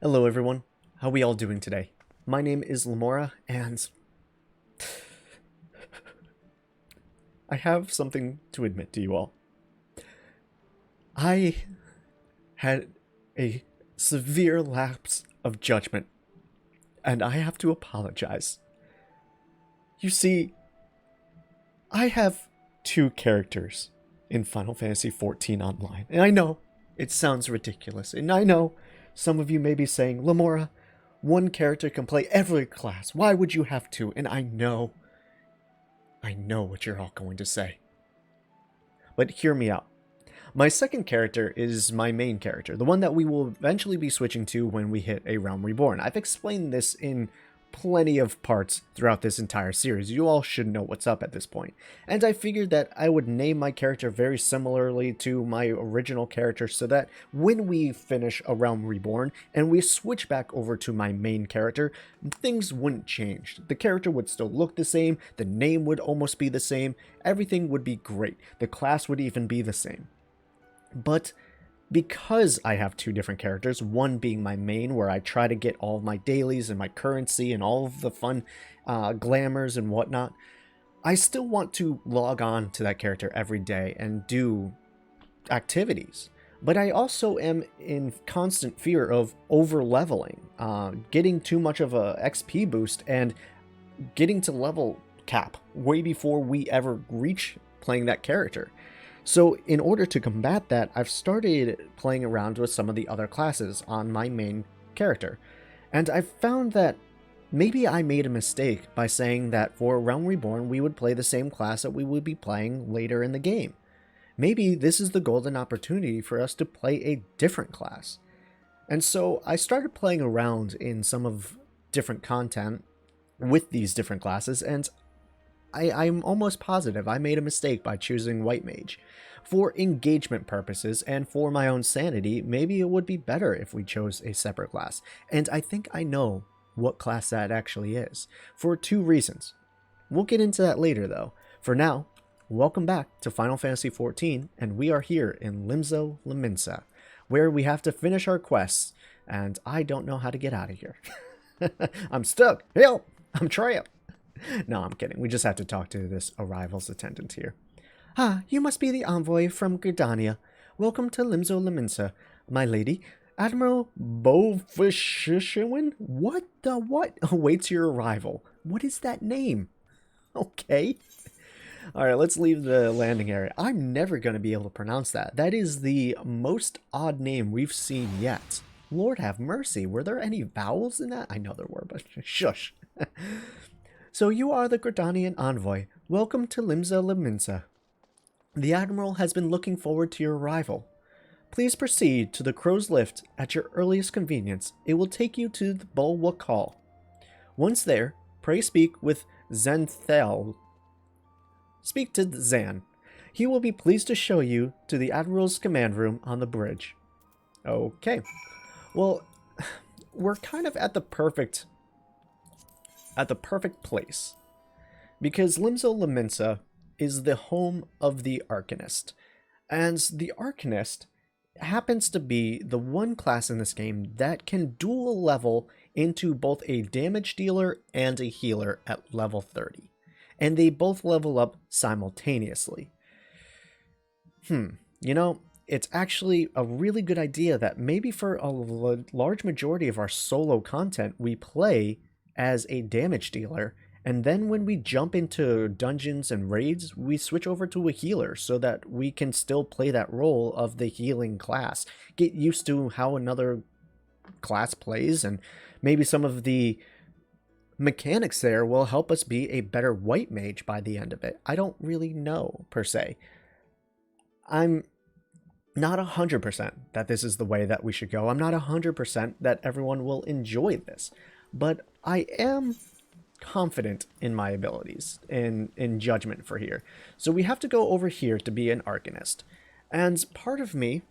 Hello everyone, how we all doing today? My name is Lamoura, and I have something to admit to you all. I had a severe lapse of judgment, and I have to apologize. You see, I have two characters in Final Fantasy XIV Online, and I know it sounds ridiculous, and I know some of you may be saying, Lamoura, one character can play every class. Why would you have two? And I know what you're all going to say. But hear me out. My second character is my main character, the one that we will eventually be switching to when we hit a Realm Reborn. I've explained this in plenty of parts throughout this entire series. You all should know what's up at this point. And I figured that I would name my character very similarly to my original character so that when we finish a Realm Reborn and we switch back over to my main character, things wouldn't change. The character would still look the same, the name would almost be the same, everything would be great. The class would even be the same. But because I have two different characters, one being my main, where I try to get all of my dailies and my currency and all of the fun glamours and whatnot, I still want to log on to that character every day and do activities. But I also am in constant fear of over-leveling, getting too much of a XP boost and getting to level cap way before we ever reach playing that character. So in order to combat that, I've started playing around with some of the other classes on my main character. And I've found that maybe I made a mistake by saying that for Realm Reborn we would play the same class that we would be playing later in the game. Maybe this is the golden opportunity for us to play a different class. And so I started playing around in some of different content with these different classes, and I'm almost positive I made a mistake by choosing White Mage. For engagement purposes and for my own sanity, maybe it would be better if we chose a separate class. And I think I know what class that actually is, for two reasons. We'll get into that later though. For now, welcome back to Final Fantasy XIV, and we are here in Limzo Laminsa, where we have to finish our quests, and I don't know how to get out of here. I'm stuck! Help! I'm trapped! No, I'm kidding. We just have to talk to this arrivals attendant here. Ah, you must be the envoy from Gridania. Welcome to Limzo Laminsa, my lady. Admiral Bovishishwin? What the what awaits your arrival? What is that name? Okay. Alright, let's leave the landing area. I'm never going to be able to pronounce that. That is the most odd name we've seen yet. Lord have mercy. Were there any vowels in that? I know there were, but shush. So you are the Gridanian envoy. Welcome to Limzo Laminsa. The Admiral has been looking forward to your arrival. Please proceed to the Crow's Lift at your earliest convenience. It will take you to the Bulwark Hall. Once there, pray speak with Xanthel. Speak to Zan. He will be pleased to show you to the Admiral's command room on the bridge. Okay. Well, we're kind of at the perfect place, because Limzo Laminsa is the home of the Arcanist, and the Arcanist happens to be the one class in this game that can dual level into both a damage dealer and a healer at level 30, and they both level up simultaneously. You know, it's actually a really good idea that maybe for a large majority of our solo content we play as a damage dealer, and then when we jump into dungeons and raids, we switch over to a healer so that we can still play that role of the healing class. Get used to how another class plays, and maybe some of the mechanics there will help us be a better white mage by the end of it. I don't really know, per se. I'm not 100% that this is the way that we should go. I'm not 100% that everyone will enjoy this. But I am confident in my abilities, in judgment for here. So we have to go over here to be an Arcanist. And part of me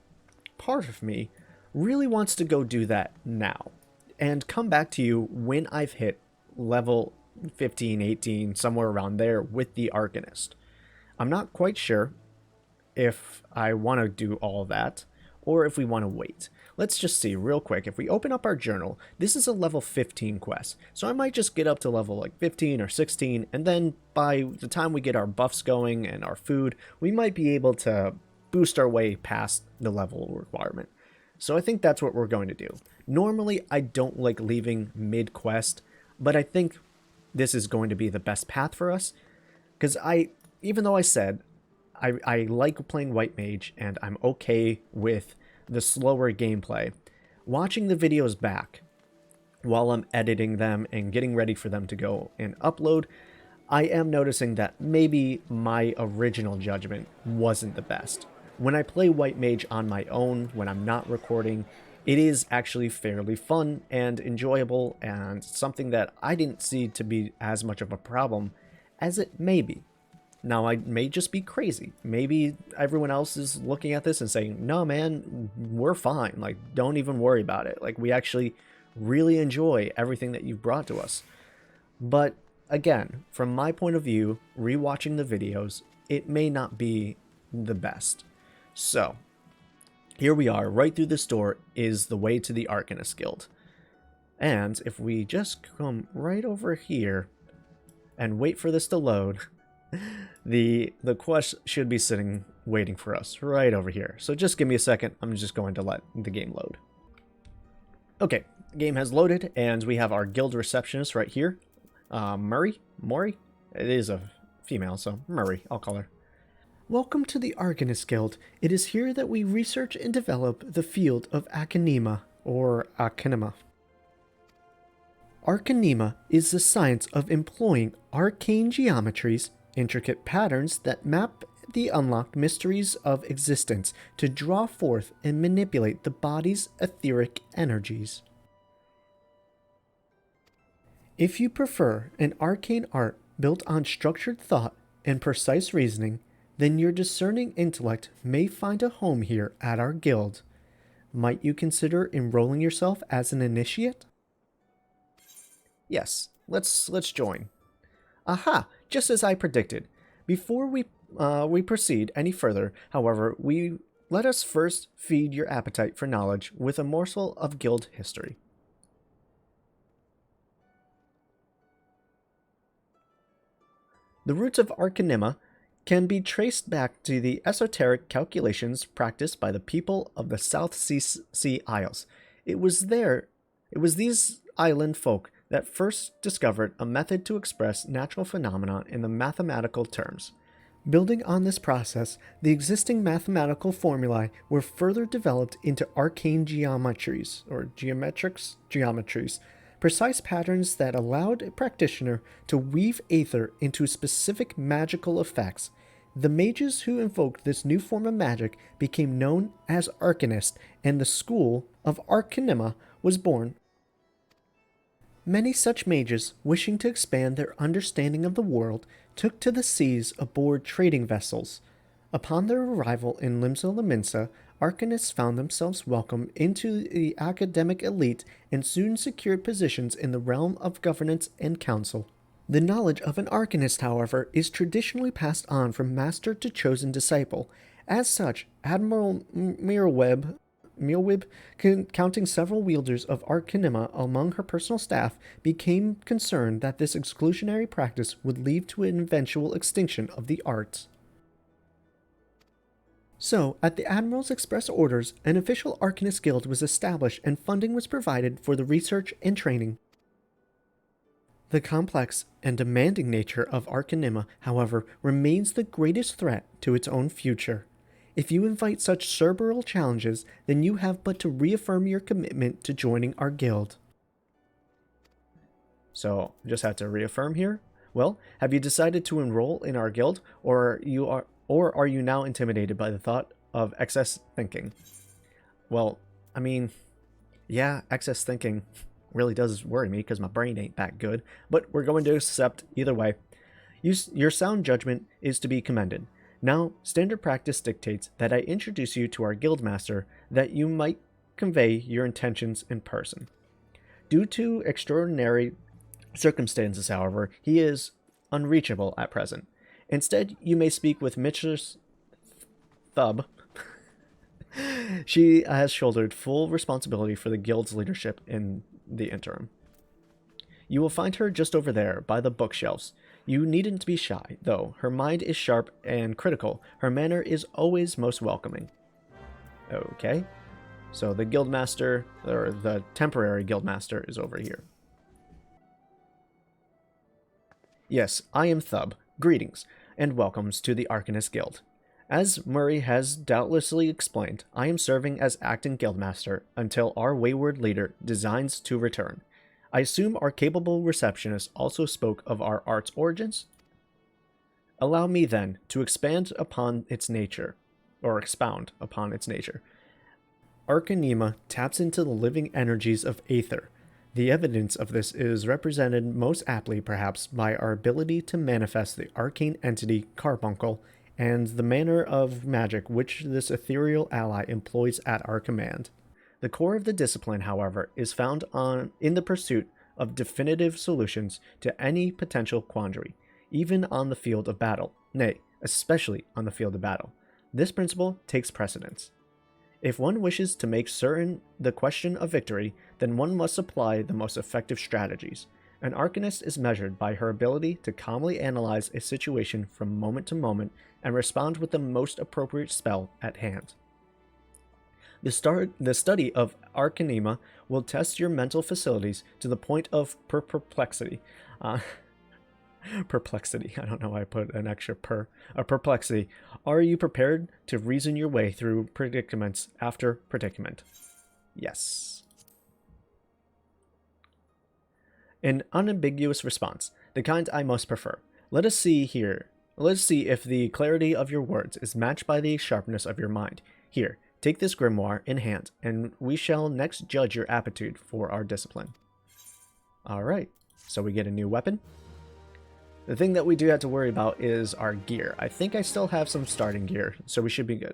really wants to go do that now. And come back to you when I've hit level 15, 18, somewhere around there with the Arcanist. I'm not quite sure if I want to do all that, or if we want to wait. Let's just see real quick. If we open up our journal, this is a level 15 quest. So I might just get up to level like 15 or 16, and then by the time we get our buffs going and our food, we might be able to boost our way past the level requirement. So I think that's what we're going to do. Normally, I don't like leaving mid-quest, but I think this is going to be the best path for us. Because even though I said I like playing White Mage and I'm okay with the slower gameplay, watching the videos back while I'm editing them and getting ready for them to go and upload, I am noticing that maybe my original judgment wasn't the best. When I play White Mage on my own, when I'm not recording, it is actually fairly fun and enjoyable and something that I didn't see to be as much of a problem as it may be. Now, I may just be crazy. Maybe everyone else is looking at this and saying, no, man, we're fine. Like, don't even worry about it. Like, we actually really enjoy everything that you've brought to us. But again, from my point of view, rewatching the videos, it may not be the best. So, here we are. Right through this door is the way to the Archanists Guild. And if we just come right over here and wait for this to load, the quest should be sitting waiting for us right over here. So just give me a second. I'm just going to let the game load. Okay, the game has loaded and we have our guild receptionist right here. Maury? It is a female, so Maury, I'll call her. Welcome to the Archanists Guild. It is here that we research and develop the field of Arcanema, or Arcanema. Arcanema is the science of employing arcane geometries, intricate patterns that map the unlocked mysteries of existence to draw forth and manipulate the body's etheric energies. If you prefer an arcane art built on structured thought and precise reasoning, then your discerning intellect may find a home here at our guild. Might you consider enrolling yourself as an initiate? Yes, let's join. Aha! Just as I predicted. Before we proceed any further, however, let us first feed your appetite for knowledge with a morsel of guild history. The roots of Arcanema can be traced back to the esoteric calculations practiced by the people of the South Sea Isles. It was these island folk that first discovered a method to express natural phenomena in the mathematical terms. Building on this process, the existing mathematical formulae were further developed into arcane geometries, precise patterns that allowed a practitioner to weave aether into specific magical effects. The mages who invoked this new form of magic became known as Archanists, and the school of Arcanema was born. Many such mages, wishing to expand their understanding of the world, took to the seas aboard trading vessels. Upon their arrival in Limsa Laminsa, Archanists found themselves welcomed into the academic elite and soon secured positions in the realm of governance and council. The knowledge of an Arcanist, however, is traditionally passed on from master to chosen disciple. As such, Admiral Mealweb, counting several wielders of Arcanema among her personal staff, became concerned that this exclusionary practice would lead to an eventual extinction of the arts. So, at the Admiral's express orders, an official Archanists Guild was established and funding was provided for the research and training. The complex and demanding nature of Arcanema, however, remains the greatest threat to its own future. If you invite such cerebral challenges, then you have but to reaffirm your commitment to joining our guild. So, just have to reaffirm here? Well, have you decided to enroll in our guild, or are you now intimidated by the thought of excess thinking? Well, I mean, yeah, excess thinking really does worry me because my brain ain't that good, but we're going to accept either way. Your sound judgment is to be commended. Now, standard practice dictates that I introduce you to our guildmaster that you might convey your intentions in person. Due to extraordinary circumstances, however, he is unreachable at present. Instead, you may speak with Mistress Thub She has shouldered full responsibility for the guild's leadership in the interim. You will find her just over there, by the bookshelves. You needn't be shy, though. Her mind is sharp and critical. Her manner is always most welcoming. Okay. So the guildmaster, or the temporary guildmaster, is over here. Yes, I am Thub. Greetings, and welcomes to the Archanists Guild. As Murray has doubtlessly explained, I am serving as acting guildmaster until our wayward leader designs to return. I assume our capable receptionist also spoke of our art's origins? Allow me, then, to expand upon its nature, or expound upon its nature. Arcanema taps into the living energies of Aether. The evidence of this is represented most aptly, perhaps, by our ability to manifest the arcane entity Carbuncle and the manner of magic which this ethereal ally employs at our command. The core of the discipline, however, is found in the pursuit of definitive solutions to any potential quandary, even on the field of battle, nay, especially on the field of battle. This principle takes precedence. If one wishes to make certain the question of victory, then one must apply the most effective strategies. An Arcanist is measured by her ability to calmly analyze a situation from moment to moment and respond with the most appropriate spell at hand. The study of Arcanema will test your mental facilities to the point of perplexity. Perplexity. I don't know why I put an extra perplexity. Are you prepared to reason your way through predicaments after predicament? Yes. An unambiguous response, the kind I most prefer. Let us see if the clarity of your words is matched by the sharpness of your mind. Here, take this grimoire in hand, and we shall next judge your aptitude for our discipline. Alright, so we get a new weapon. The thing that we do have to worry about is our gear. I think I still have some starting gear, so we should be good.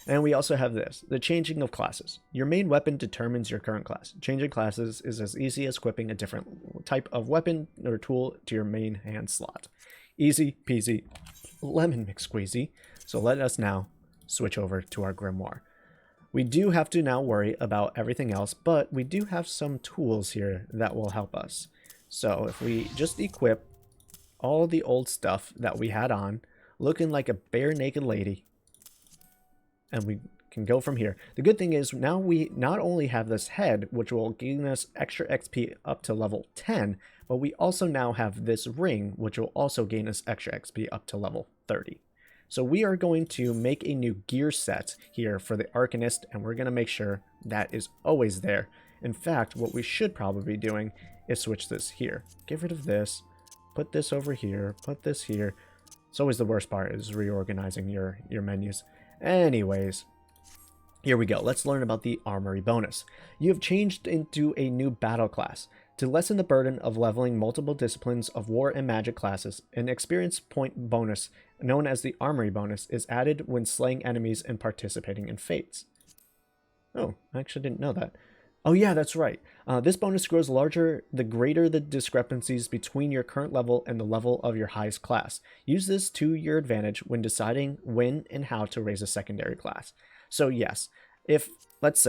And we also have this, the changing of classes. Your main weapon determines your current class. Changing classes is as easy as equipping a different type of weapon or tool to your main hand slot. Easy peasy, lemon McSqueezy. So let us now switch over to our grimoire. We do have to now worry about everything else, but we do have some tools here that will help us. So if we just equip all the old stuff that we had on, looking like a bare naked lady, and we can go from here. The good thing is now we not only have this head, which will gain us extra XP up to level 10, but we also now have this ring, which will also gain us extra XP up to level 30. So we are going to make a new gear set here for the Arcanist, and we're going to make sure that is always there. In fact, what we should probably be doing is switch this here. Get rid of this, put this over here, put this here. It's always the worst part, is reorganizing your menus. Anyways, here we go. Let's learn about the armory bonus. You have changed into a new battle class. To lessen the burden of leveling multiple disciplines of war and magic classes, an experience point bonus known as the armory bonus is added when slaying enemies and participating in fates. Oh, I actually didn't know that. Oh yeah, that's right. This bonus grows larger the greater the discrepancies between your current level and the level of your highest class. Use this to your advantage when deciding when and how to raise a secondary class. So yes, if, let's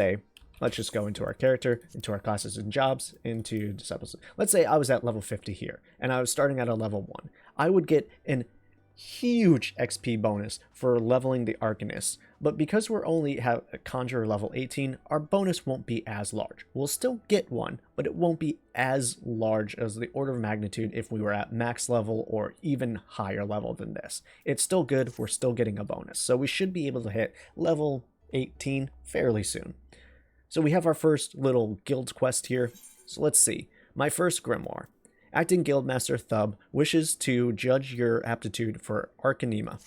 just go into our character, into our classes and jobs, into disciples. Let's say I was at level 50 here, and I was starting at a level 1. I would get an huge XP bonus for leveling the Arcanists, but because we're only have a Conjurer level 18, our bonus won't be as large. We'll still get one, but it won't be as large as the order of magnitude if we were at max level or even higher level than this. It's still good, we're still getting a bonus, so we should be able to hit level 18 fairly soon. So we have our first little guild quest here, so let's see. My first grimoire. Acting Guildmaster Thub wishes to judge your aptitude for Arcanema.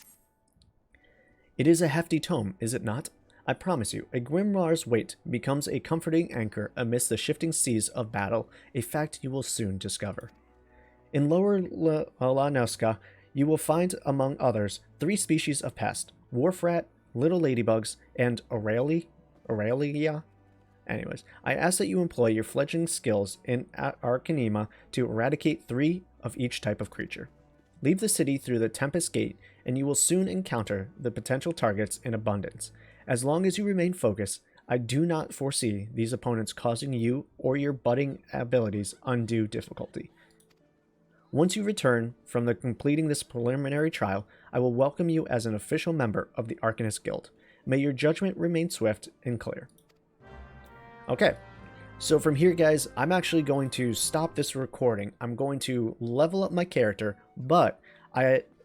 It is a hefty tome, is it not? I promise you, a grimoire's weight becomes a comforting anchor amidst the shifting seas of battle, a fact you will soon discover. In Lower Lanoska, you will find, among others, 3 species of pest, Wharfrat, Little Ladybugs, and Aurelia. Anyways, I ask that you employ your fledgling skills in Arcanema to eradicate 3 of each type of creature. Leave the city through the Tempest Gate, and you will soon encounter the potential targets in abundance. As long as you remain focused, I do not foresee these opponents causing you or your budding abilities undue difficulty. Once you return from completing this preliminary trial, I will welcome you as an official member of the Archanists Guild. May your judgment remain swift and clear. Okay, so from here, guys, I'm actually going to stop this recording. I'm going to level up my character, but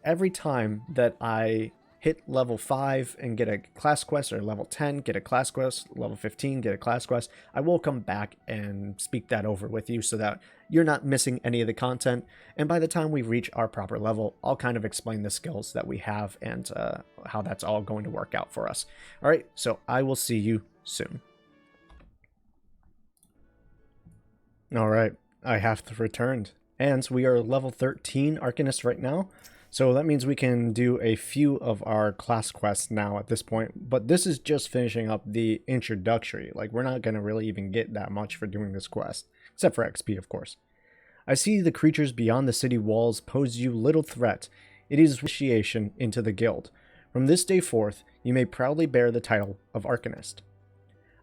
every time that I hit level 5 and get a class quest, or level 10, get a class quest, level 15, get a class quest, I will come back and speak that over with you so that you're not missing any of the content. And by the time we reach our proper level, I'll kind of explain the skills that we have and how that's all going to work out for us. All right, so I will see you soon. All right, I have returned, and we are level 13 Arcanist right now. So that means we can do a few of our class quests now at this point, but this is just finishing up the introductory. Like, we're not going to really even get that much for doing this quest, except for XP, of course. I see the creatures beyond the city walls pose you little threat. It is initiation into the guild. From this day forth, you may proudly bear the title of Arcanist.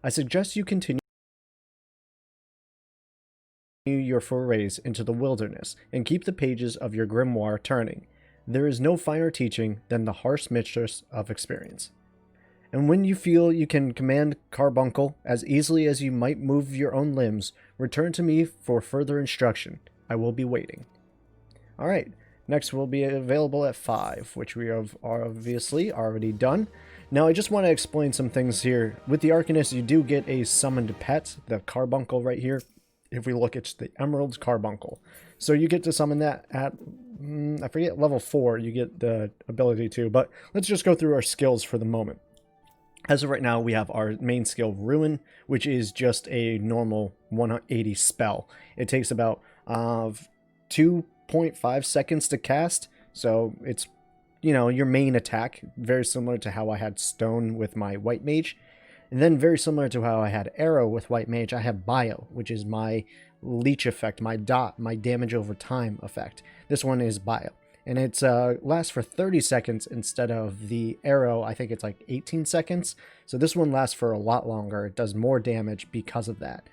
I suggest you continue your forays into the wilderness and keep the pages of your grimoire turning. There is no finer teaching than the harsh mistress of experience. And when you feel you can command carbuncle as easily as you might move your own limbs, return to me for further instruction. I will be waiting. Alright, next will be available at 5, which we have obviously already done. Now I just want to explain some things here. With the Arcanist, you do get a summoned pet, the carbuncle right here. If we look, it's the Emerald Carbuncle. So you get to summon that at, I forget, level 4, you get the ability to, but let's just go through our skills for the moment. As of right now, we have our main skill, Ruin, which is just a normal 180 spell. It takes about 2.5 seconds to cast, so it's, you know, your main attack, very similar to how I had Stone with my White Mage. And then very similar to how I had Arrow with White Mage, I have Bio, which is my leech effect, my dot, my damage over time effect. This one is Bio. And it lasts for 30 seconds instead of the Arrow, I think it's like 18 seconds. So this one lasts for a lot longer. It does more damage because of that.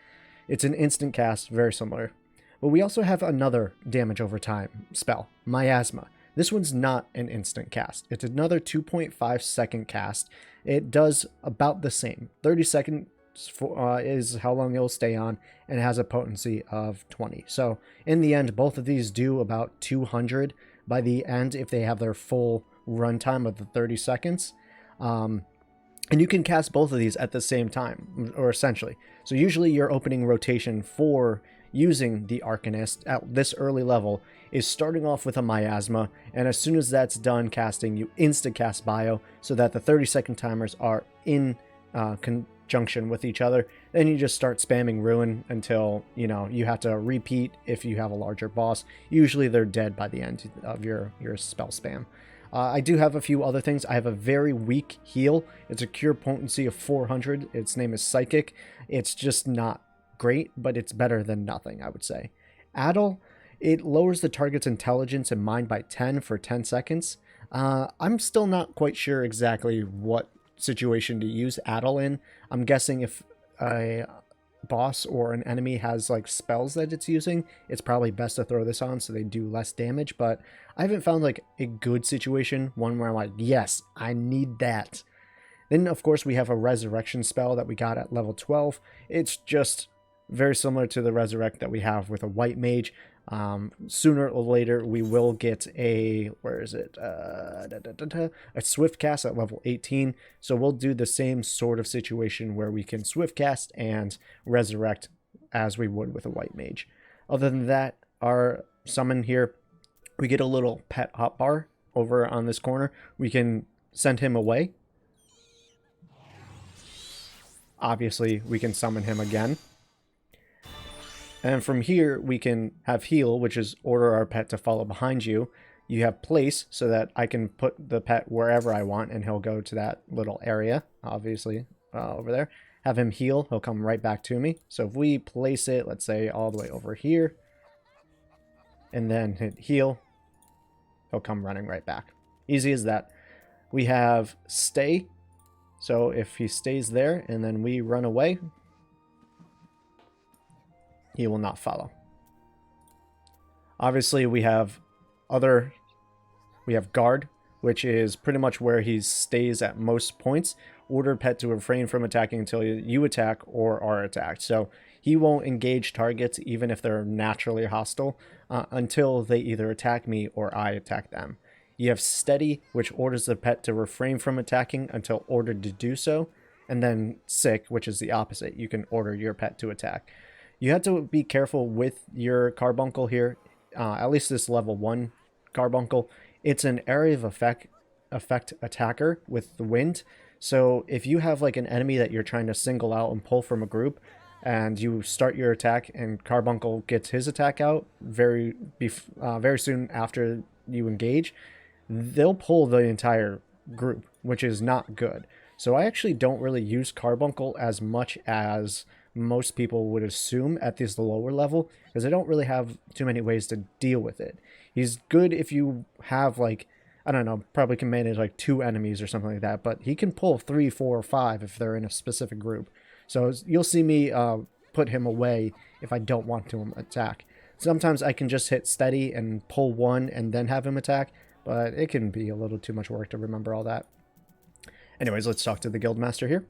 It's an instant cast, very similar. But we also have another damage over time spell, Miasma. This one's not an instant cast. It's another 2.5 second cast. It does about the same. 30 seconds is how long it'll stay on, and it has a potency of 20. So in the end, both of these do about 200 by the end if they have their full runtime of the 30 seconds. And you can cast both of these at the same time, or essentially. So usually your opening rotation for using the Arcanist at this early level is starting off with a Miasma, and as soon as that's done casting, you insta-cast Bio so that the 30-second timers are in conjunction with each other. Then you just start spamming Ruin until, you know, you have to repeat if you have a larger boss. Usually they're dead by the end of your spell spam. I do have a few other things. I have a very weak heal. It's a cure potency of 400. Its name is Psychic. It's just not great, but it's better than nothing, I would say. Addle, it lowers the target's intelligence and mind by 10 for 10 seconds. I'm still not quite sure exactly what situation to use Addle in. I'm guessing if a boss or an enemy has like spells that it's using, it's probably best to throw this on so they do less damage, but I haven't found like a good situation, one where I'm like, yes, I need that. Then of course we have a resurrection spell that we got at level 12. It's just very similar to the resurrect that we have with a White Mage. Sooner or later we will get a, where is it, a swift cast at level 18, so we'll do the same sort of situation where we can swift cast and resurrect as we would with a White Mage. Other than that, our summon here, we get a little pet hotbar over on this corner. We can send him away. Obviously we can summon him again. And from here, we can have heal, which is order our pet to follow behind you. You have place, so that I can put the pet wherever I want, and he'll go to that little area, obviously, over there. Have him heal, he'll come right back to me. So if we place it, let's say, all the way over here, and then hit heal, he'll come running right back. Easy as that. We have stay. So if he stays there and then we run away, he will not follow. Obviously, we have guard, which is pretty much where he stays at most points. Order pet to refrain from attacking until you attack or are attacked. So he won't engage targets even if they're naturally hostile until they either attack me or I attack them. You have steady, which orders the pet to refrain from attacking until ordered to do so. And then sick, which is the opposite. You can order your pet to attack. You have to be careful with your carbuncle here. At least this level 1 carbuncle. It's an area of effect attacker with the wind. So if you have like an enemy that you're trying to single out and pull from a group, and you start your attack and carbuncle gets his attack out very soon after you engage, they'll pull the entire group, which is not good. So I actually don't really use carbuncle as much as most people would assume at this lower level, because I don't really have too many ways to deal with it. He's good if you have like, I don't know, probably can manage like 2 enemies or something like that, but he can pull 3, 4, or 5 if they're in a specific group. So you'll see me put him away if I don't want to attack. Sometimes I can just hit steady and pull 1 and then have him attack, but it can be a little too much work to remember all that. Anyways, let's talk to the guildmaster here.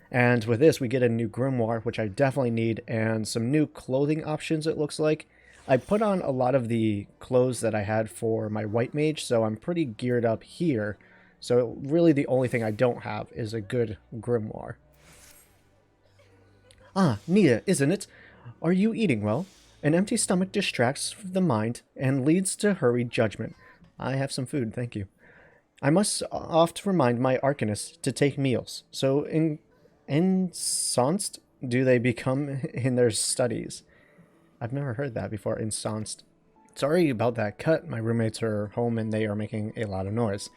And with this, we get a new grimoire, which I definitely need, and some new clothing options, it looks like. I put on a lot of the clothes that I had for my white mage, so I'm pretty geared up here. So really the only thing I don't have is a good grimoire. Ah, Niah, isn't it? Are you eating well? An empty stomach distracts the mind and leads to hurried judgment. I have some food, thank you. I must oft remind my Archanists to take meals, so ensconced do they become in their studies. I've never heard that before, ensconced. Sorry about that cut. My roommates are home and they are making a lot of noise.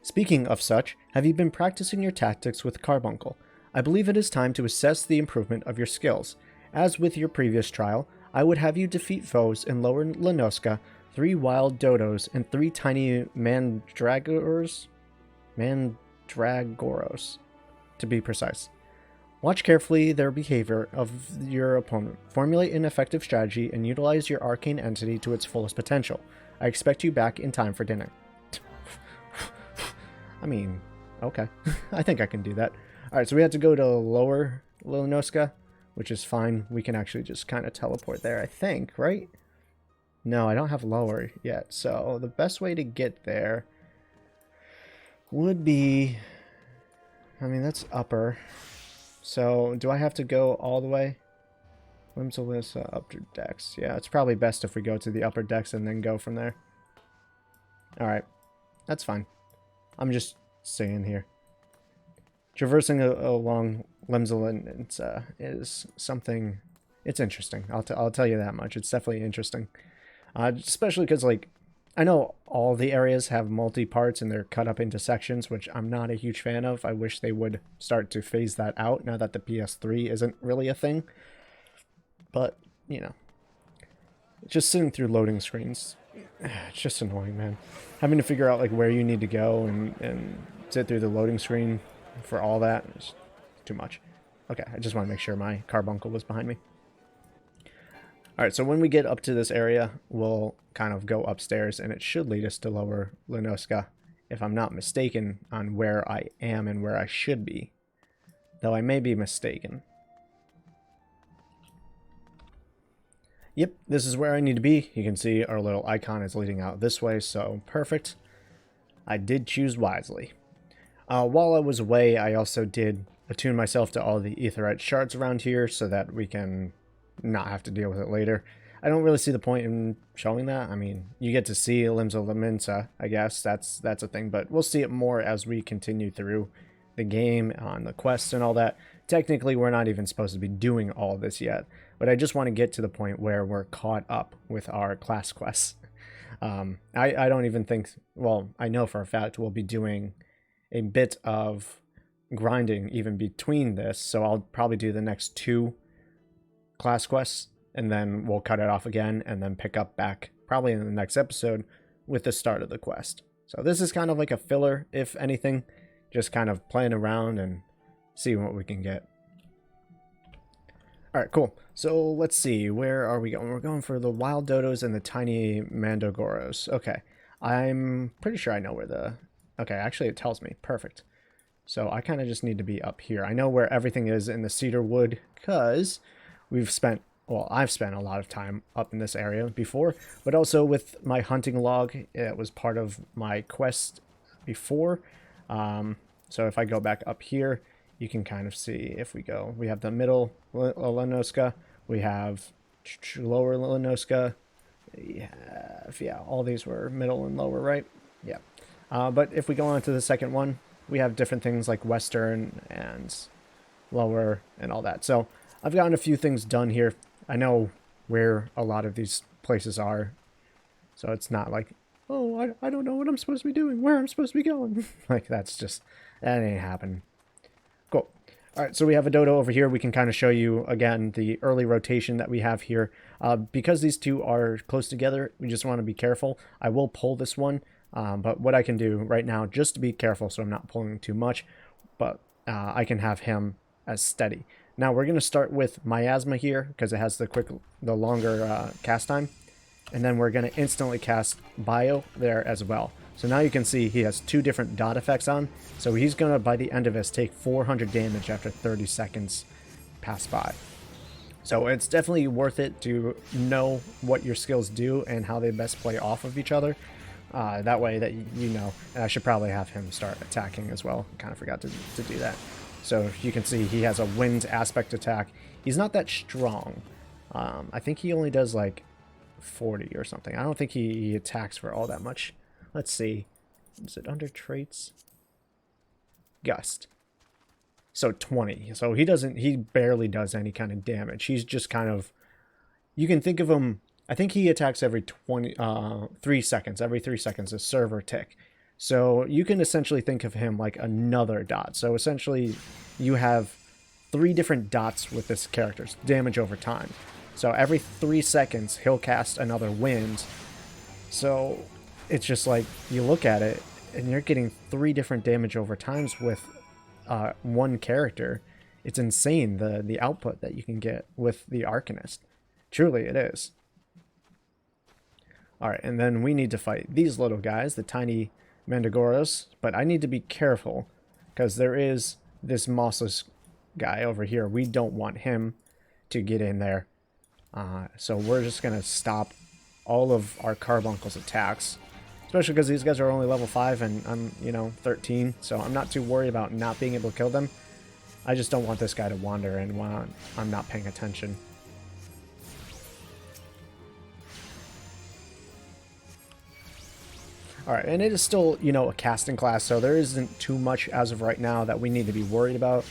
Speaking of such, have you been practicing your tactics with Carbuncle? I believe it is time to assess the improvement of your skills. As with your previous trial, I would have you defeat foes in Lower Lenoska, 3 wild dodos, and 3 tiny mandragoras, to be precise. Watch carefully their behavior of your opponent. Formulate an effective strategy and utilize your arcane entity to its fullest potential. I expect you back in time for dinner. I mean, okay. I think I can do that. Alright, so we had to go to Lower Lenoska, which is fine. We can actually just kind of teleport there, I think, right? No, I don't have Lower yet. So the best way to get there would be... I mean, that's Upper. So, do I have to go all the way? Whimsalissa, upper decks. Yeah, it's probably best if we go to the upper decks and then go from there. Alright. That's fine. I'm just staying here. Traversing along Lemselin is something... It's interesting. I'll tell you that much. It's definitely interesting. Especially because, like, I know all the areas have multi-parts and they're cut up into sections, which I'm not a huge fan of. I wish they would start to phase that out now that the PS3 isn't really a thing. But, you know, just sitting through loading screens, it's just annoying, man. Having to figure out, like, where you need to go and sit through the loading screen for all that is too much. Okay, I just want to make sure my carbuncle was behind me. Alright, so when we get up to this area, we'll kind of go upstairs, and it should lead us to Lower Lenoska, if I'm not mistaken on where I am and where I should be. Though I may be mistaken. Yep, this is where I need to be. You can see our little icon is leading out this way, so perfect. I did choose wisely. While I was away, I also did attune myself to all the aetheryte shards around here so that we can not have to deal with it later. I don't really see the point in showing that. I mean, you get to see Limbs of Laminsa, I guess. That's a thing, but we'll see it more as we continue through the game on the quests and all that. Technically, we're not even supposed to be doing all this yet, but I just want to get to the point where we're caught up with our class quests. I don't even think, well, I know for a fact we'll be doing a bit of grinding even between this, so I'll probably do the next 2 class quests, and then we'll cut it off again, and then pick up back, probably in the next episode, with the start of the quest. So this is kind of like a filler, if anything, just kind of playing around and see what we can get. Alright, cool. So let's see, where are we going? We're going for the wild dodos and the tiny mandragoras. Okay, I'm pretty sure I know where the... Okay, actually it tells me. Perfect. So I kind of just need to be up here. I know where everything is in the cedar wood because we've spent... Well, I've spent a lot of time up in this area before, but also with my hunting log, it was part of my quest before. So if I go back up here, you can kind of see if we go. We have the middle Lenoska, we have lower Lenoska. Yeah, all these were middle and lower, right? Yeah. But if we go on to the second one, we have different things like western and lower and all that. So I've gotten a few things done here. I know where a lot of these places are, so it's not like, oh, I don't know what I'm supposed to be doing, where I'm supposed to be going. Like, that ain't happening. Cool. All right, so we have a dodo over here. We can kind of show you, again, the early rotation that we have here. Because these two are close together, we just want to be careful. I will pull this one, but what I can do right now, just to be careful so I'm not pulling too much, but I can have him as steady. Now we're going to start with Miasma here because it has the longer cast time. And then we're going to instantly cast Bio there as well. So now you can see he has 2 different dot effects on. So he's going to, by the end of this, take 400 damage after 30 seconds pass by. So it's definitely worth it to know what your skills do and how they best play off of each other. That way that you know. And I should probably have him start attacking as well. Kind of forgot to do that. So you can see he has a wind aspect attack. He's not that strong. I think he only does like 40 or something. I don't think he attacks for all that much. Let's see. Is it under traits? Gust. So 20. So he barely does any kind of damage. He's just kind of, you can think of him, I think he attacks every 3 seconds. Every 3 seconds a server tick. So you can essentially think of him like another dot. So essentially you have 3 different dots with this character's damage over time. So every 3 seconds he'll cast another wind. So it's just like you look at it and you're getting 3 different damage over times with one character. It's insane the output that you can get with the Arcanist. Truly it is. Alright, and then we need to fight these little guys, the tiny Mandragoras, but I need to be careful because there is this mossless guy over here. We don't want him to get in there. So we're just going to stop all of our carbuncle's attacks, especially because these guys are only level 5 and I'm, 13, so I'm not too worried about not being able to kill them. I just don't want this guy to wander in while I'm not paying attention. Alright, and it is still, a casting class, so there isn't too much as of right now that we need to be worried about.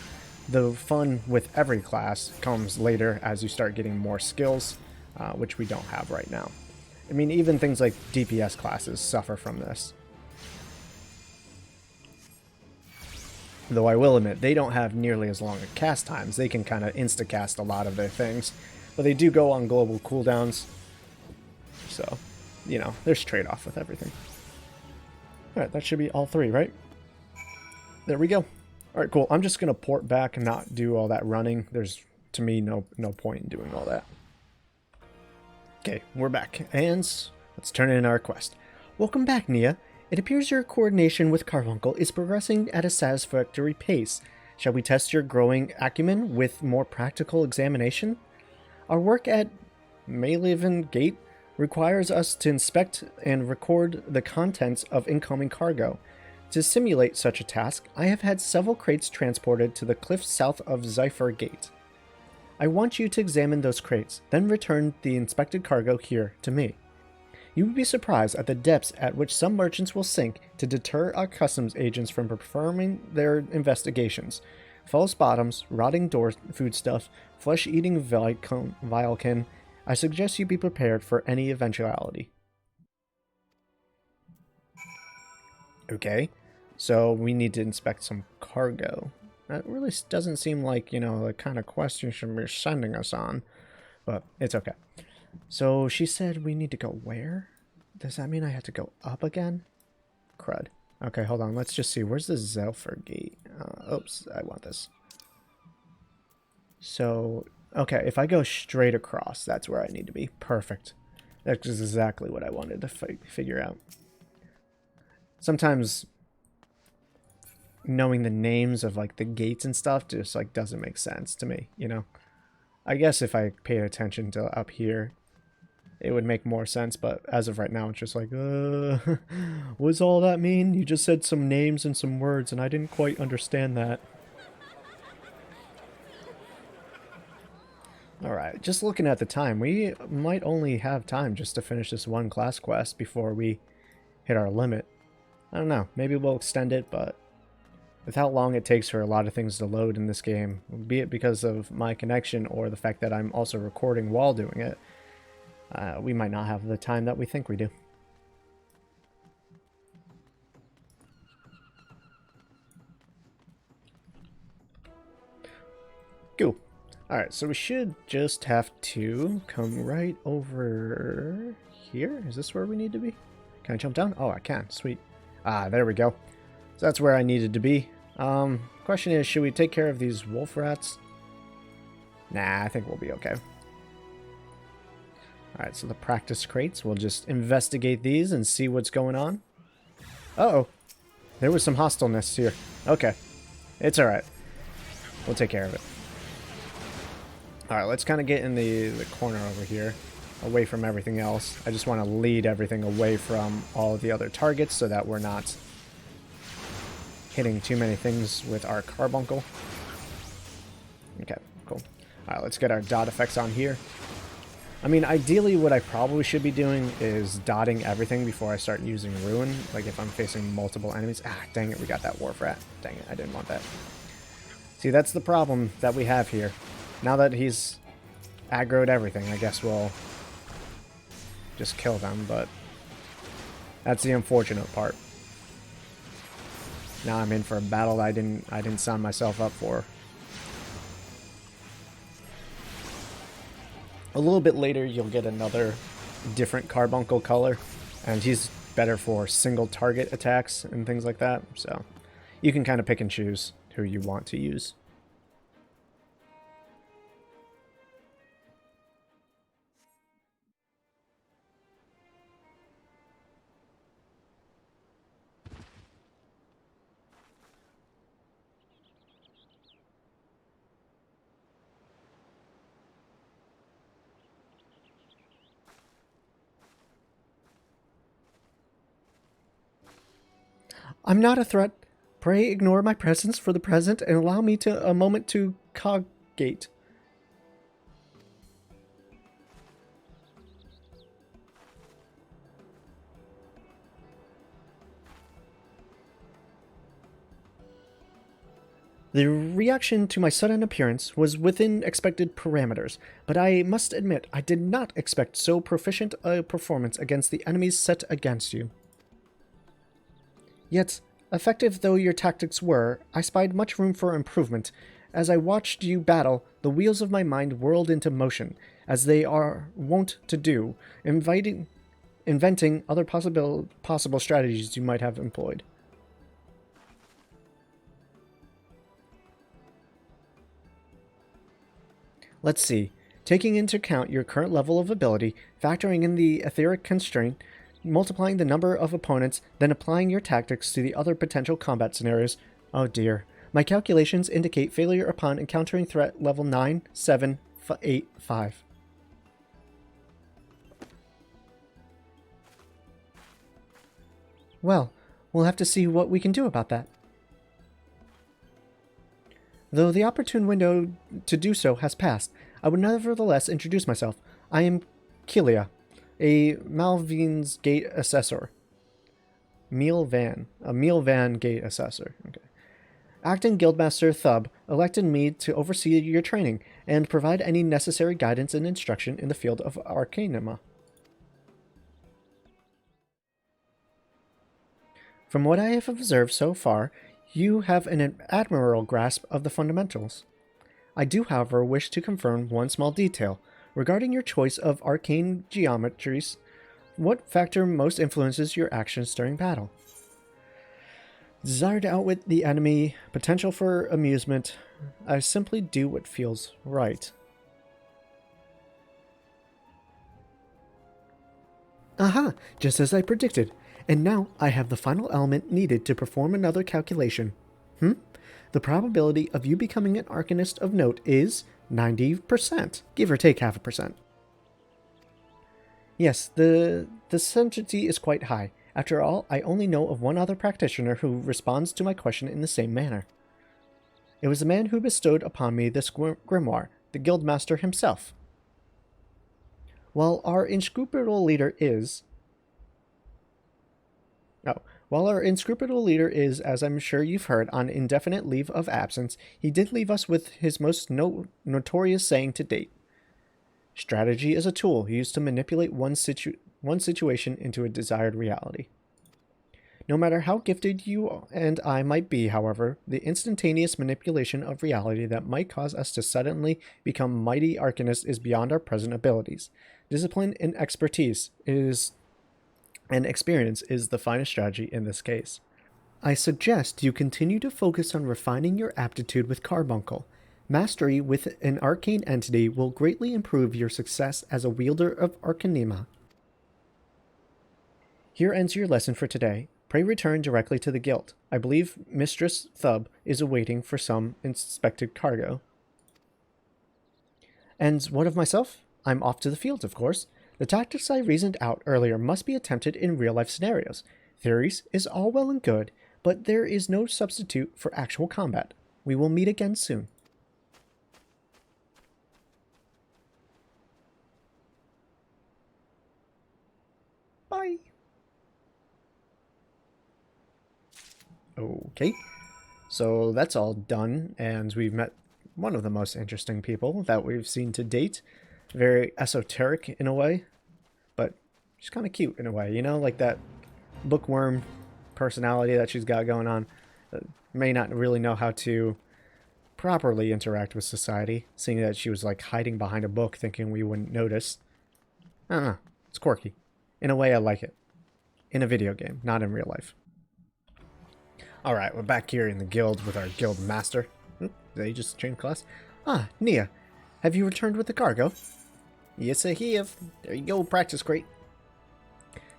The fun with every class comes later as you start getting more skills, which we don't have right now. I mean, even things like DPS classes suffer from this. Though I will admit, they don't have nearly as long a cast times. They can kind of insta-cast a lot of their things, but they do go on global cooldowns. So, there's trade-off with everything. Alright, that should be all 3, right? There we go. Alright, cool. I'm just going to port back and not do all that running. There's, to me, no point in doing all that. Okay, we're back. And let's turn in our quest. Welcome back, Niah. It appears your coordination with Carbuncle is progressing at a satisfactory pace. Shall we test your growing acumen with more practical examination? Our work at Mayleven Gate requires us to inspect and record the contents of incoming cargo. To simulate such a task, I have had several crates transported to the cliffs south of Zephyr Gate. I want you to examine those crates, then return the inspected cargo here to me. You would be surprised at the depths at which some merchants will sink to deter our customs agents from performing their investigations. False bottoms, rotting door foodstuff, flesh-eating vilekin. I suggest you be prepared for any eventuality. Okay, so we need to inspect some cargo. That really doesn't seem like, the kind of quest you should be sending us on. But it's okay. So she said we need to go where? Does that mean I have to go up again? Crud. Okay, hold on. Let's just see. Where's the Zelfer gate? Oops, I want this. So, okay, if I go straight across, that's where I need to be. Perfect. That's exactly what I wanted to figure out. Sometimes knowing the names of like the gates and stuff just like doesn't make sense to me, you know? I guess if I paid attention to up here, it would make more sense, but as of right now, it's just like, what does all that mean? You just said some names and some words, and I didn't quite understand that. Alright, just looking at the time, we might only have time just to finish this one class quest before we hit our limit. I don't know, maybe we'll extend it, but with how long it takes for a lot of things to load in this game, be it because of my connection or the fact that I'm also recording while doing it, we might not have the time that we think we do. Cool. Alright, so we should just have to come right over here. Is this where we need to be? Can I jump down? Oh, I can. Sweet. Ah, there we go. So that's where I needed to be. Question is, should we take care of these wolf rats? Nah, I think we'll be okay. Alright, so the practice crates. We'll just investigate these and see what's going on. Uh-oh. There was some hostileness here. Okay. It's alright. We'll take care of it. Alright, let's kind of get in the corner over here, away from everything else. I just want to lead everything away from all of the other targets so that we're not hitting too many things with our carbuncle. Okay, cool. Alright, let's get our dot effects on here. I mean, ideally what I probably should be doing is dotting everything before I start using Ruin, like if I'm facing multiple enemies. Ah, dang it, we got that Wharf Rat. Dang it, I didn't want that. See, that's the problem that we have here. Now that he's aggroed everything, I guess we'll just kill them, but that's the unfortunate part. Now I'm in for a battle that I didn't sign myself up for. A little bit later, you'll get another different carbuncle color, and he's better for single target attacks and things like that, so you can kind of pick and choose who you want to use. I'm not a threat. Pray ignore my presence for the present and allow me a moment to cogate. The reaction to my sudden appearance was within expected parameters, but I must admit I did not expect so proficient a performance against the enemies set against you. Yet, effective though your tactics were, I spied much room for improvement. As I watched you battle, the wheels of my mind whirled into motion, as they are wont to do, inventing other possible strategies you might have employed. Let's see. Taking into account your current level of ability, factoring in the etheric constraint, multiplying the number of opponents, then applying your tactics to the other potential combat scenarios. Oh dear. My calculations indicate failure upon encountering threat level 9, 7, 8, 5. Well, we'll have to see what we can do about that. Though the opportune window to do so has passed, I would nevertheless introduce myself. I am Kilia, a Malvin's Gate Assessor. A Mealvan Gate Assessor. Okay. Acting Guildmaster Thub elected me to oversee your training and provide any necessary guidance and instruction in the field of Arcanima. From what I have observed so far, you have an admirable grasp of the fundamentals. I do, however, wish to confirm one small detail. Regarding your choice of arcane geometries, what factor most influences your actions during battle? Desire to outwit the enemy, potential for amusement. I simply do what feels right. Aha! Just as I predicted. And now I have the final element needed to perform another calculation. The probability of you becoming an Arcanist of note is 90%, give or take half a percent. Yes, the certainty is quite high. After all, I only know of one other practitioner who responds to my question in the same manner. It was the man who bestowed upon me this grimoire, the guildmaster himself. While our inscrutable leader is, as I'm sure you've heard, on indefinite leave of absence, he did leave us with his most notorious saying to date. Strategy is a tool used to manipulate one situation into a desired reality. No matter how gifted you and I might be, however, the instantaneous manipulation of reality that might cause us to suddenly become mighty Archanists is beyond our present abilities. Discipline and expertise and experience is the finest strategy in this case. I suggest you continue to focus on refining your aptitude with Carbuncle. Mastery with an arcane entity will greatly improve your success as a wielder of Arcanima. Here ends your lesson for today. Pray return directly to the guild. I believe Mistress Thub is awaiting for some inspected cargo. And what of myself? I'm off to the field, of course. The tactics I reasoned out earlier must be attempted in real-life scenarios. Theories is all well and good, but there is no substitute for actual combat. We will meet again soon. Bye. Okay, so that's all done, and we've met one of the most interesting people that we've seen to date. Very esoteric in a way, but she's kind of cute in a way, you know, like that bookworm personality that she's got going on. May not really know how to properly interact with society, seeing that she was like hiding behind a book thinking we wouldn't notice. I don't know, it's quirky. In a way, I like it. In a video game, not in real life. Alright, we're back here in the guild with our guild master. Did they just change class? Ah, Niah. Have you returned with the cargo? Yes, I have. There you go, practice crate.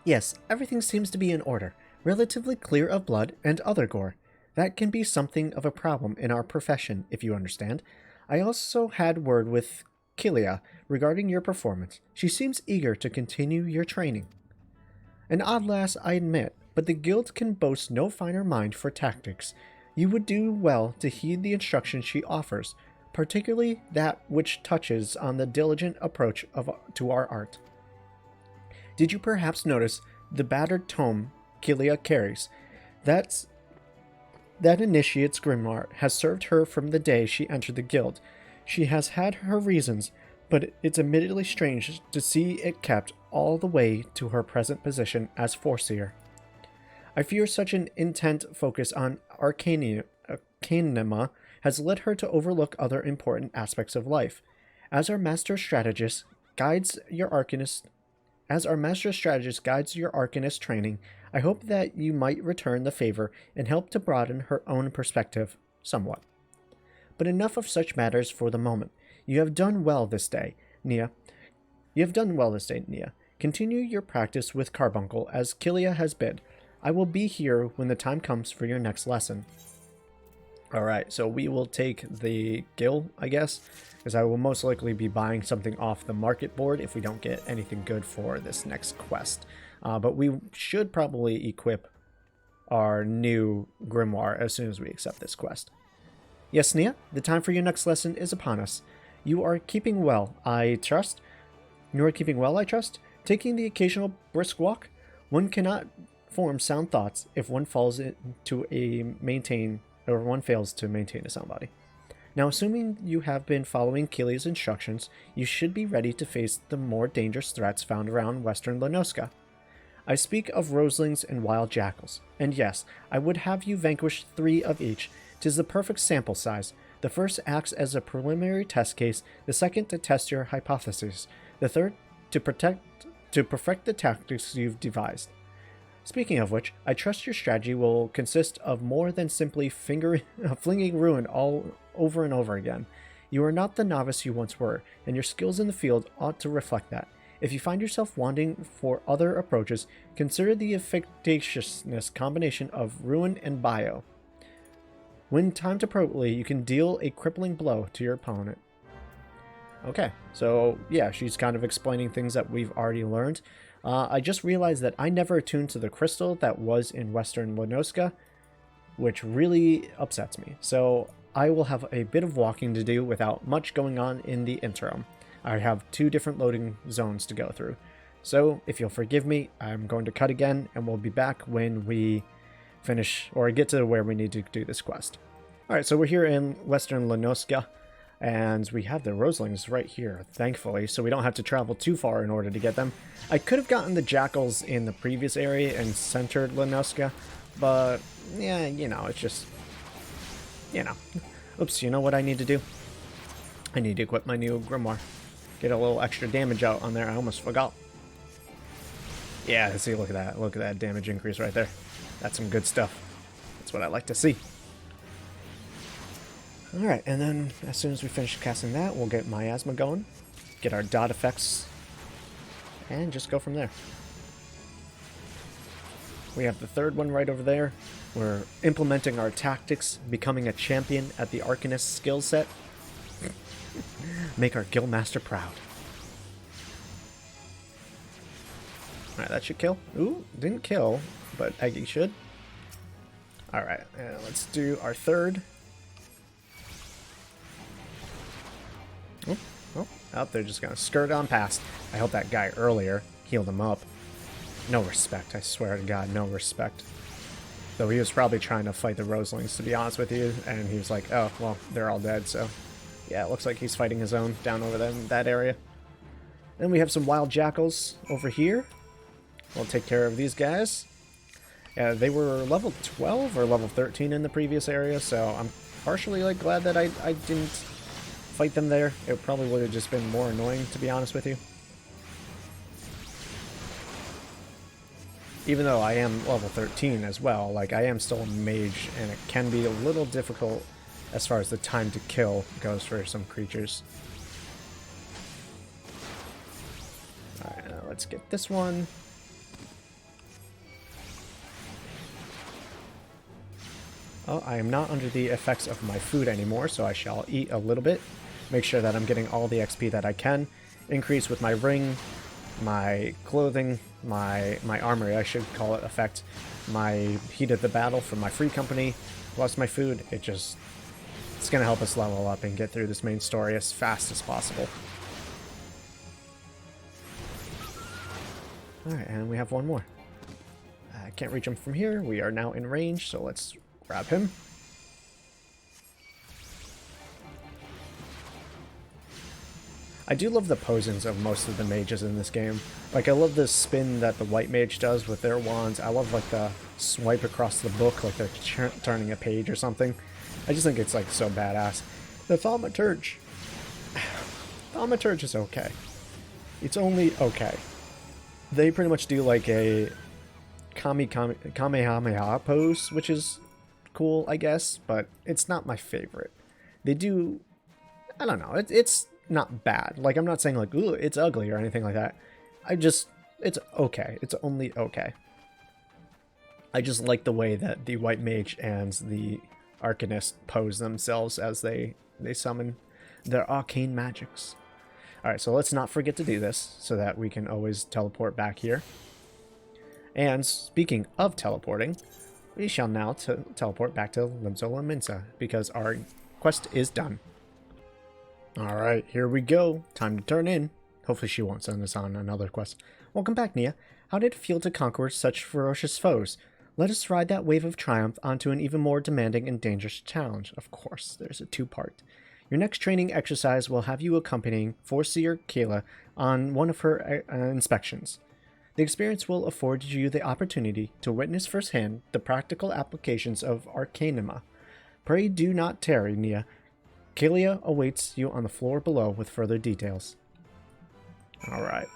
Yes, everything seems to be in order. Relatively clear of blood and other gore. That can be something of a problem in our profession, if you understand. I also had word with Kilia regarding your performance. She seems eager to continue your training. An odd lass, I admit, but the guild can boast no finer mind for tactics. You would do well to heed the instruction she offers, particularly that which touches on the diligent approach to our art. Did you perhaps notice the battered tome Kilia carries? That initiate's grimoire has served her from the day she entered the guild. She has had her reasons, but it's admittedly strange to see it kept all the way to her present position as Foreseer. I fear such an intent focus on Arcanima has led her to overlook other important aspects of life. As our master strategist guides your Arcanist training, I hope that you might return the favor and help to broaden her own perspective somewhat. But enough of such matters for the moment. You have done well this day, Niah. Continue your practice with Carbuncle as Kilia has bid. I will be here when the time comes for your next lesson. Alright, so we will take the Gil, I guess, because I will most likely be buying something off the market board if we don't get anything good for this next quest. But we should probably equip our new grimoire as soon as we accept this quest. Yes, Niah, the time for your next lesson is upon us. You are keeping well, I trust. Taking the occasional brisk walk? One cannot form sound thoughts if one fails to maintain a sound body. Now, assuming you have been following Kilia's instructions, you should be ready to face the more dangerous threats found around western Lanoska. I speak of roselings and wild jackals, and yes, I would have you vanquish 3 of each. 'Tis the perfect sample size. The first acts as a preliminary test case, the second to test your hypotheses, the third to perfect the tactics you've devised. Speaking of which, I trust your strategy will consist of more than simply flinging ruin all over and over again. You are not the novice you once were, and your skills in the field ought to reflect that. If you find yourself wanting for other approaches, consider the efficaciousness combination of ruin and bio. When timed appropriately, you can deal a crippling blow to your opponent. Okay, so yeah, she's kind of explaining things that we've already learned. I just realized that I never attuned to the crystal that was in Western Lenoska, which really upsets me. So I will have a bit of walking to do without much going on in the interim. I have 2 different loading zones to go through. So if you'll forgive me, I'm going to cut again, and we'll be back when we finish or get to where we need to do this quest. Alright, so we're here in Western Lenoska. And we have the Roselings right here, thankfully, so we don't have to travel too far in order to get them. I could have gotten the Jackals in the previous area and centered Lenoska, but, yeah, you know, it's just, you know. Oops, you know what I need to do? I need to equip my new Grimoire. Get a little extra damage out on there, I almost forgot. Yeah, see, look at that damage increase right there. That's some good stuff. That's what I like to see. Alright, and then as soon as we finish casting that, we'll get Miasma going, get our dot effects, and just go from there. We have the 3rd one right over there. We're implementing our tactics, becoming a champion at the Archanist skill set. Make our guildmaster proud. Alright, that should kill. Ooh, didn't kill, but Eggy should. Alright, let's do our 3rd. Oh, they're just gonna skirt on past. I hope that guy earlier healed him up. No respect, I swear to God, no respect. Though he was probably trying to fight the Roselings, to be honest with you, and he was like, oh, well, they're all dead, so... Yeah, it looks like he's fighting his own down over there in that area. Then we have some wild jackals over here. We'll take care of these guys. They were level 12 or level 13 in the previous area, so I'm partially like glad that I didn't fight them there. It probably would have just been more annoying, to be honest with you. Even though I am level 13 as well, like I am still a mage, and it can be a little difficult as far as the time to kill goes for some creatures. Alright, let's get this one. Oh, I am not under the effects of my food anymore, so I shall eat a little bit. Make sure that I'm getting all the XP that I can. Increase with my ring, my clothing, my armory, I should call it, effect, my heat of the battle from my free company, plus my food. It's going to help us level up and get through this main story as fast as possible. Alright, and we have one more. I can't reach him from here. We are now in range, so let's grab him. I do love the posings of most of the mages in this game. Like, I love the spin that the white mage does with their wands. I love, like, the swipe across the book like they're turning a page or something. I just think it's, like, so badass. The Thaumaturge. Thaumaturge is okay. It's only okay. They pretty much do, like, a Kamehameha pose, which is cool, I guess, but it's not my favorite. They do... I don't know. It's not bad. Like, I'm not saying, like, ooh, it's ugly or anything like that. It's okay. It's only okay. I just like the way that the white mage and the Arcanist pose themselves as they summon their arcane magics. Alright, so let's not forget to do this so that we can always teleport back here. And speaking of teleporting, we shall now teleport back to Limzola Minsa because our quest is done. Alright, here we go. Time to turn in. Hopefully she won't send us on another quest. Welcome back, Niah. How did it feel to conquer such ferocious foes? Let us ride that wave of triumph onto an even more demanding and dangerous challenge. Of course, there's a two-part. Your next training exercise will have you accompanying Foreseer Kayla on one of her inspections. The experience will afford you the opportunity to witness firsthand the practical applications of Arcanima. Pray do not tarry, Niah. Kayla awaits you on the floor below with further details. Alright.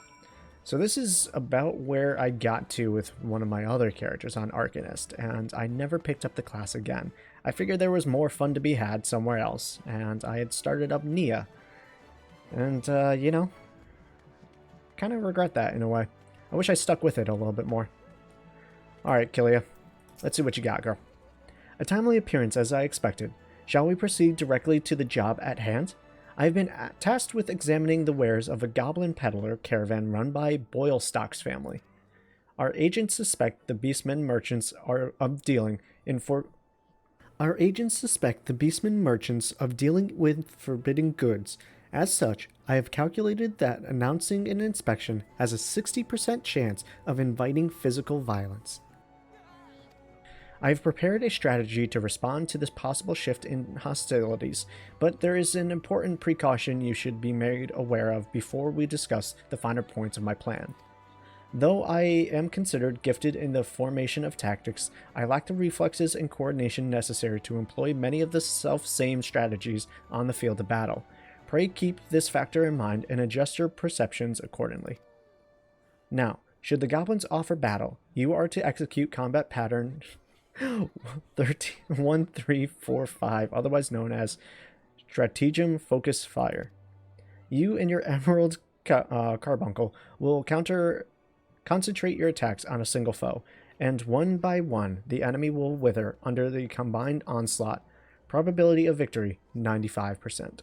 So this is about where I got to with one of my other characters on Archanist, and I never picked up the class again. I figured there was more fun to be had somewhere else, and I had started up Niah. And, you know, kind of regret that in a way. I wish I stuck with it a little bit more. Alright, Kilia. Let's see what you got, girl. A timely appearance as I expected. Shall we proceed directly to the job at hand? I have been tasked with examining the wares of a goblin peddler caravan run by Boylestock's family. Our agents suspect the beastmen merchants of dealing with forbidden goods. As such, I have calculated that announcing an inspection has a 60% chance of inviting physical violence. I have prepared a strategy to respond to this possible shift in hostilities, but there is an important precaution you should be made aware of before we discuss the finer points of my plan. Though I am considered gifted in the formation of tactics, I lack the reflexes and coordination necessary to employ many of the self-same strategies on the field of battle. Pray keep this factor in mind and adjust your perceptions accordingly. Now, should the goblins offer battle, you are to execute combat pattern 1345, otherwise known as Stratagem Focus Fire. You and your Emerald Carbuncle will concentrate your attacks on a single foe, and one by one the enemy will wither under the combined onslaught. Probability of victory 95%.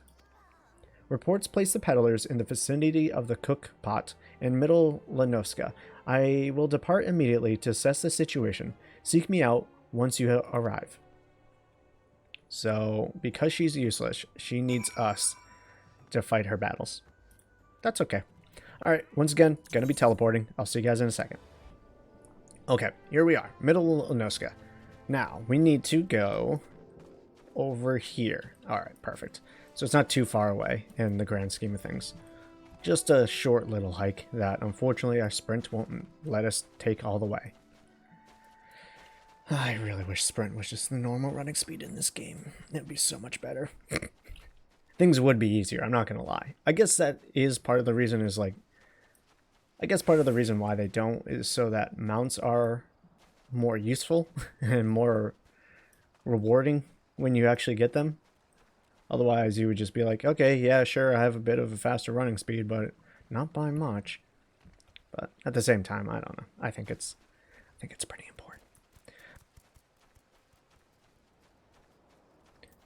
Reports place the peddlers in the vicinity of the cook pot in Middle Lanoska. I will depart immediately to assess the situation. Seek me out once you arrive. So, because she's useless, she needs us to fight her battles. That's okay. Alright, once again, gonna be teleporting. I'll see you guys in a second. Okay, here we are. Middle Lanoska. Now, we need to go over here. Alright, perfect. So it's not too far away in the grand scheme of things. Just a short little hike that, unfortunately, our sprint won't let us take all the way. I really wish sprint was just the normal running speed in this game. It'd be so much better. Things would be easier, I'm not gonna lie. I guess that is part of the reason part of the reason why they don't is so that mounts are more useful and more rewarding when you actually get them. Otherwise, you would just be like, okay, yeah, sure, I have a bit of a faster running speed, but not by much. But at the same time, I don't know. I think it's pretty important.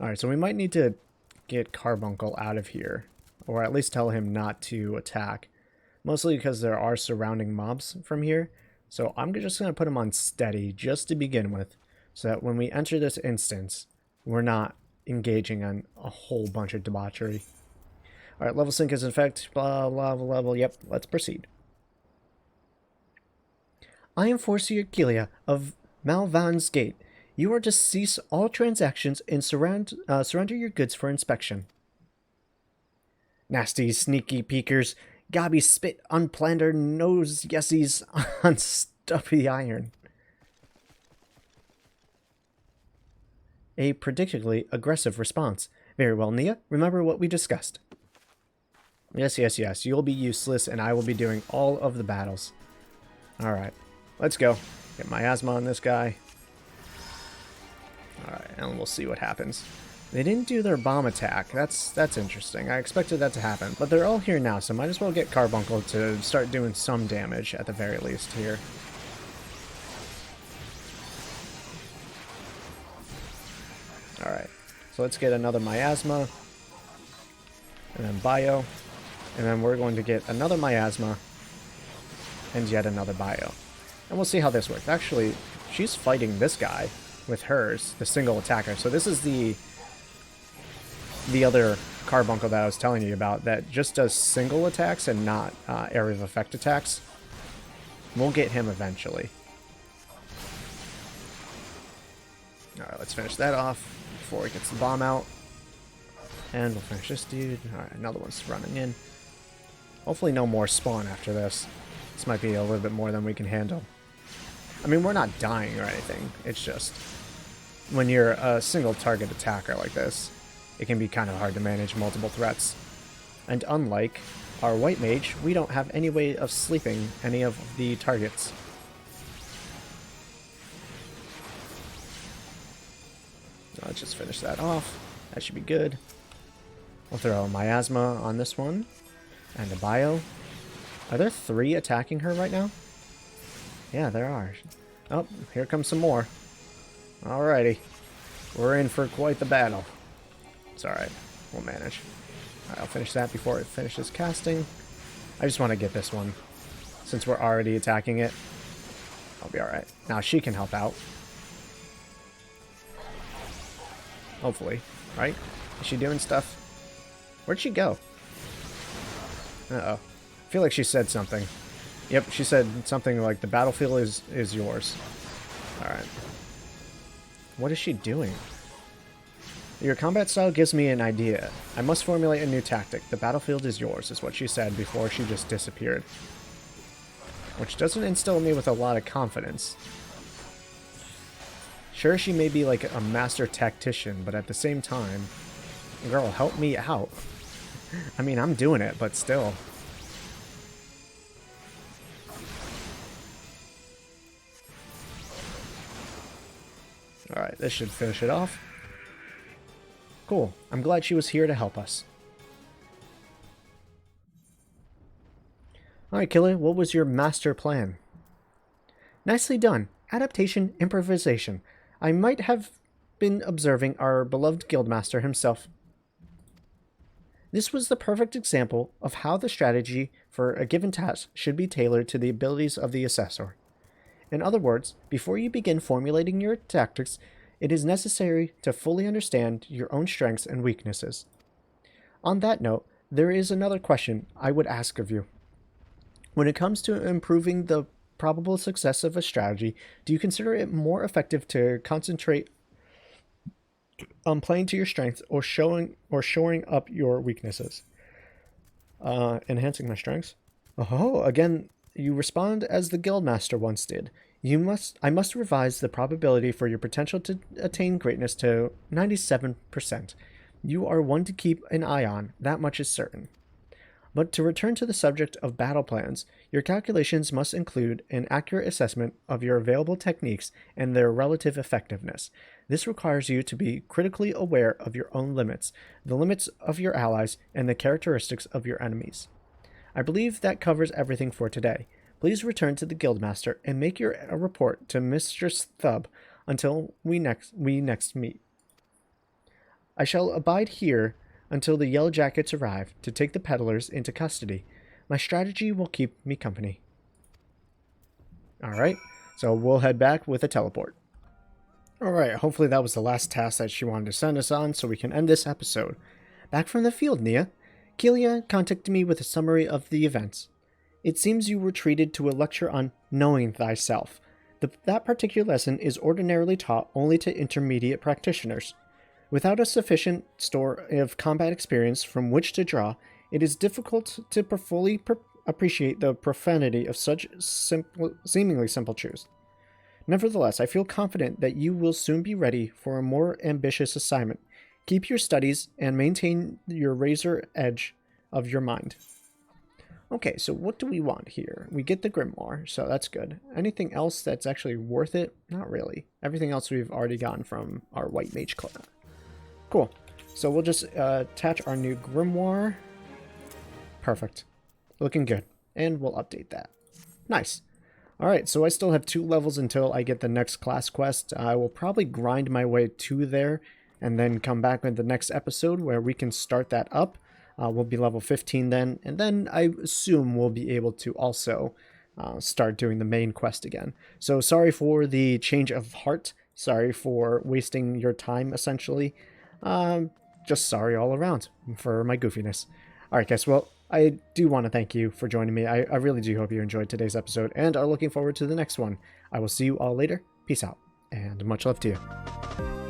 Alright, so we might need to get Carbuncle out of here, or at least tell him not to attack. Mostly because there are surrounding mobs from here, so I'm just going to put him on steady just to begin with, so that when we enter this instance, we're not engaging on a whole bunch of debauchery. Alright, level sync is in effect, blah, blah, blah, level, yep, let's proceed. I am Forcier Kilia of Malvan's Gate. You are to cease all transactions and surrender your goods for inspection. Nasty, sneaky peekers, gobby spit on planter nose yesies on stuffy iron. A predictably aggressive response. Very well, Niah. Remember what we discussed. Yes, yes, yes. You'll be useless, and I will be doing all of the battles. Alright. Let's go. Get miasma on this guy. Alright, and we'll see what happens. They didn't do their bomb attack. That's interesting. I expected that to happen. But they're all here now, so might as well get Carbuncle to start doing some damage at the very least here. Alright, so let's get another miasma. And then bio. And then we're going to get another miasma. And yet another bio. And we'll see how this works. Actually, she's fighting this guy with hers, the single attacker. So this is the other Carbuncle that I was telling you about that just does single attacks and not area of effect attacks. We'll get him eventually. Alright, let's finish that off before he gets the bomb out. And we'll finish this dude. Alright, another one's running in. Hopefully no more spawn after this. This might be a little bit more than we can handle. I mean, we're not dying or anything. It's just when you're a single target attacker like this, it can be kind of hard to manage multiple threats. And unlike our white mage, we don't have any way of sleeping any of the targets. Let's just finish that off. That should be good. We'll throw a miasma on this one. And a bio. Are there 3 attacking her right now? Yeah, there are. Oh, here comes some more. Alrighty. We're in for quite the battle. It's alright. We'll manage. Alright, I'll finish that before it finishes casting. I just want to get this one. Since we're already attacking it, I'll be alright. Now she can help out. Hopefully. Right? Is she doing stuff? Where'd she go? Uh-oh. I feel like she said something. Yep, she said something like, the battlefield is yours. Alright. What is she doing? Your combat style gives me an idea. I must formulate a new tactic. The battlefield is yours, is what she said before she just disappeared. Which doesn't instill me with a lot of confidence. Sure, she may be like a master tactician, but at the same time, girl, help me out. I mean, I'm doing it, but still. Alright, this should finish it off. Cool. I'm glad she was here to help us. Alright, Killer, what was your master plan? Nicely done. Adaptation, improvisation. I might have been observing our beloved guildmaster himself. This was the perfect example of how the strategy for a given task should be tailored to the abilities of the assessor. In other words, before you begin formulating your tactics, it is necessary to fully understand your own strengths and weaknesses. On that note, there is another question I would ask of you. When it comes to improving the probable success of a strategy, do you consider it more effective to concentrate on playing to your strengths or shoring up your weaknesses? Enhancing my strengths? Oh, again, you respond as the guildmaster once did. I must revise the probability for your potential to attain greatness to 97%. You are one to keep an eye on, that much is certain. But to return to the subject of battle plans, your calculations must include an accurate assessment of your available techniques and their relative effectiveness. This requires you to be critically aware of your own limits, the limits of your allies, and the characteristics of your enemies. I believe that covers everything for today. Please return to the Guildmaster and make your report to Mistress Thub until we next meet. I shall abide here until the Yellow Jackets arrive to take the peddlers into custody. My strategy will keep me company. Alright, so we'll head back with a teleport. Alright, hopefully that was the last task that she wanted to send us on so we can end this episode. Back from the field, Niah. Kelia contacted me with a summary of the events. It seems you were treated to a lecture on knowing thyself. That particular lesson is ordinarily taught only to intermediate practitioners. Without a sufficient store of combat experience from which to draw, it is difficult to fully appreciate the profanity of such seemingly simple truths. Nevertheless, I feel confident that you will soon be ready for a more ambitious assignment. Keep your studies and maintain your razor edge of your mind. Okay, so what do we want here? We get the Grimoire, so that's good. Anything else that's actually worth it? Not really. Everything else we've already gotten from our White Mage class. Cool. So we'll just attach our new Grimoire. Perfect. Looking good. And we'll update that. Nice. Alright, so I still have 2 levels until I get the next class quest. I will probably grind my way to there and then come back with the next episode where we can start that up. We'll be level 15 then, and then I assume we'll be able to also start doing the main quest again. So sorry for the change of heart. Sorry for wasting your time, essentially. Just sorry all around for my goofiness. Alright guys, well, I do want to thank you for joining me. I really do hope you enjoyed today's episode and are looking forward to the next one. I will see you all later. Peace out, and much love to you.